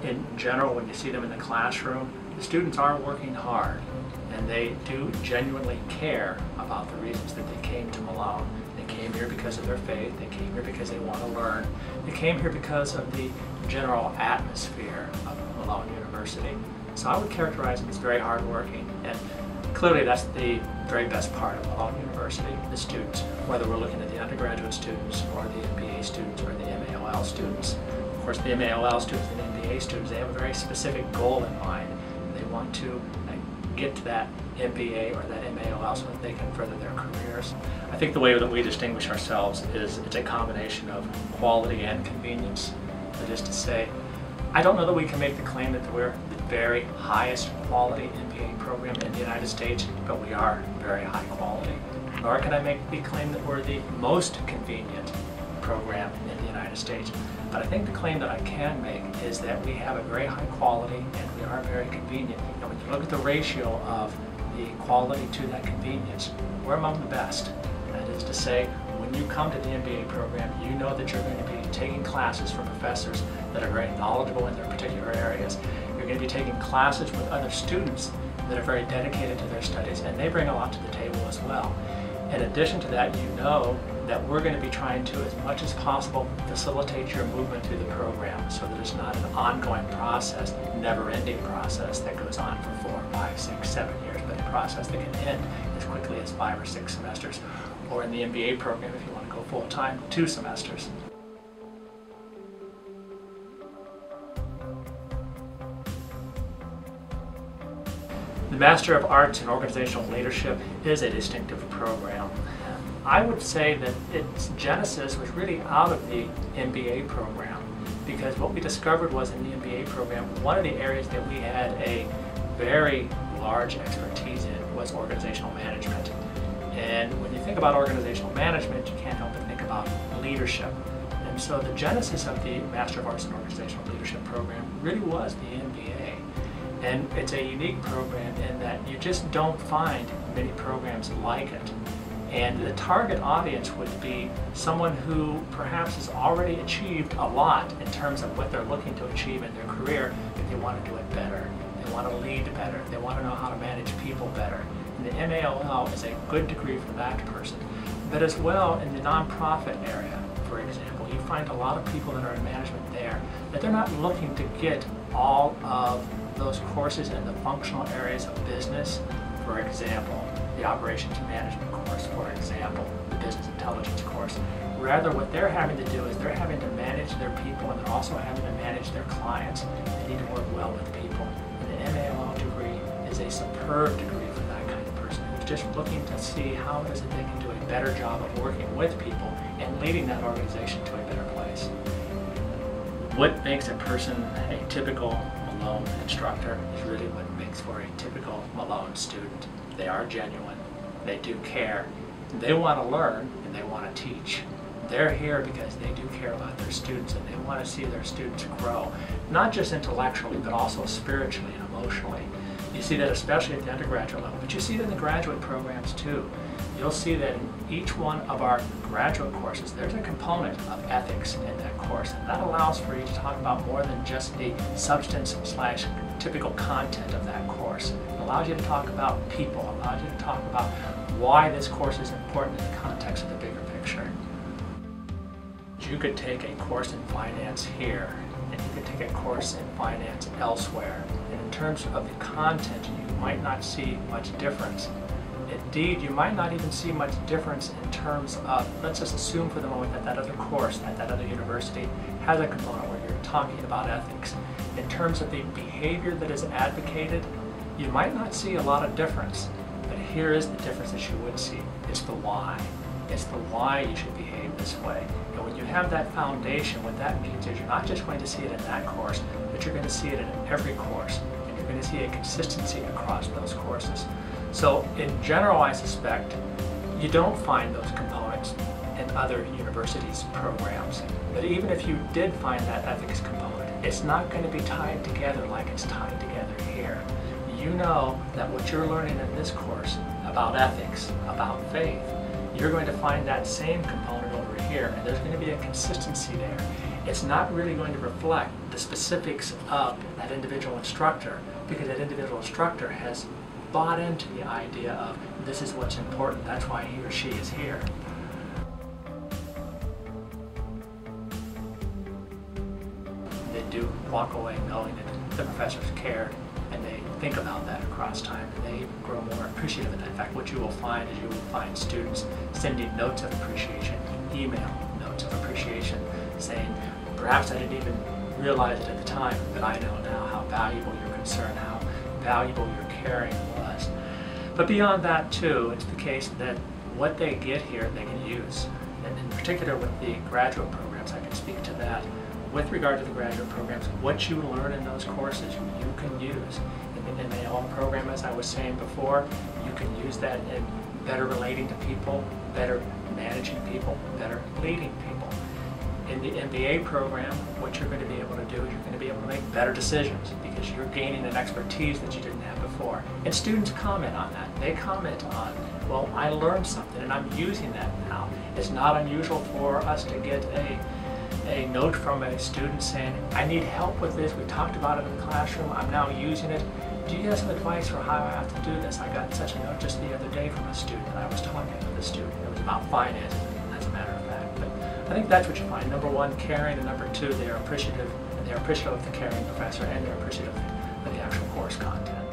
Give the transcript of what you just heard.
In general, when you see them in the classroom, the students are working hard and they do genuinely care about the reasons that they came to Malone. They came here because of their faith, they came here because they want to learn, they came here because of the general atmosphere of Malone University. So I would characterize them as very hardworking, and clearly that's the very best part of Malone University, the students, whether we're looking at the undergraduate students or the MBA students or the MALL students. Of course, the MALL students and the MBA students, they have a very specific goal in mind. They want to get to that MBA or that MALL so that they can further their careers. I think the way that we distinguish ourselves is it's a combination of quality and convenience. That is to say, I don't know that we can make the claim that we're the very highest quality MBA program in the United States, but we are very high quality. Nor can I make the claim that we're the most convenient program in the United States. But I think the claim that I can make is that we have a very high quality and we are very convenient. And when you look at the ratio of the quality to that convenience, we're among the best. That is to say, when you come to the MBA program, you know that you're going to be taking classes from professors that are very knowledgeable in their particular areas. You're going to be taking classes with other students that are very dedicated to their studies, and they bring a lot to the table as well. In addition to that, you know that we're going to be trying to, as much as possible, facilitate your movement through the program so that it's not an ongoing process, never-ending process that goes on for 4, 5, 6, 7 years, but a process that can end as quickly as 5 or 6 semesters, or in the MBA program, if you want to go full-time, 2 semesters. The Master of Arts in Organizational Leadership is a distinctive program. I would say that its genesis was really out of the MBA program, because what we discovered was in the MBA program, one of the areas that we had a very large expertise in was organizational management. And when you think about organizational management, you can't help but think about leadership. And so the genesis of the Master of Arts in Organizational Leadership program really was the MBA. And it's a unique program in that you just don't find many programs like it. And the target audience would be someone who perhaps has already achieved a lot in terms of what they're looking to achieve in their career, but they want to do it better. They want to lead better. They want to know how to manage people better. And the MALL is a good degree for that person. But as well, in the nonprofit area, for example, you find a lot of people that are in management there that they're not looking to get all of those courses in the functional areas of business. For example, the operations management course, for example, the business intelligence course. Rather, what they're having to do is they're having to manage their people, and they're also having to manage their clients. They need to work well with people. And the MALL degree is a superb degree for that kind of person who's just looking to see how it is that they can do a better job of working with people and leading that organization to a better place. What makes a person a typical Malone instructor is really what makes for a typical Malone student. They are genuine, they do care, they want to learn, and they want to teach. They're here because they do care about their students and they want to see their students grow, not just intellectually, but also spiritually and emotionally. You see that especially at the undergraduate level, but you see it in the graduate programs too. You'll see that in each one of our graduate courses, there's a component of ethics in that course, and that allows for you to talk about more than just the substance/typical content of that course. It allows you to talk about people, allows you to talk about why this course is important in the context of the bigger picture. You could take a course in finance here, and you could take a course in finance elsewhere, and in terms of the content, you might not see much difference. Indeed, you might not even see much difference in terms of, let's just assume for the moment that that other course at that other university has a component where you're talking about ethics. In terms of the behavior that is advocated, you might not see a lot of difference. But here is the difference that you would see. It's the why. It's the why you should behave this way. And when you have that foundation, what that means is you're not just going to see it in that course, but you're going to see it in every course. And you're going to see a consistency across those courses. So in general, I suspect you don't find those components in other universities' programs. But even if you did find that ethics component, it's not going to be tied together like it's tied together here. You know that what you're learning in this course about ethics, about faith, you're going to find that same component over here here, and there's going to be a consistency there. It's not really going to reflect the specifics of that individual instructor, because that individual instructor has bought into the idea of this is what's important, that's why he or she is here. They do walk away knowing that the professors cared, and they think about that across time, and they grow more appreciative of that. In fact, what you will find is you will find students sending notes of appreciation, email notes of appreciation, saying, perhaps I didn't even realize it at the time, but I know now how valuable your concern, how valuable your caring was. But beyond that too, it's the case that what they get here they can use. And in particular with the graduate programs, I can speak to that. With regard to the graduate programs, what you learn in those courses you can use. In the OM program, as I was saying before, you can use that in better relating to people, better managing people, better leading people. In the MBA program, what you're going to be able to do is you're going to be able to make better decisions because you're gaining an expertise that you didn't have before. And students comment on that. They comment on, well, I learned something and I'm using that now. It's not unusual for us to get a note from a student saying, I need help with this, we talked about it in the classroom, I'm now using it. Do you have some advice for how I have to do this? I got such a note just the other day from a student, and I was talking to the student. It was about finances, as a matter of fact. But I think that's what you find. Number one, caring, and number two, they're appreciative, and they're appreciative of the caring professor, and they're appreciative of the actual course content.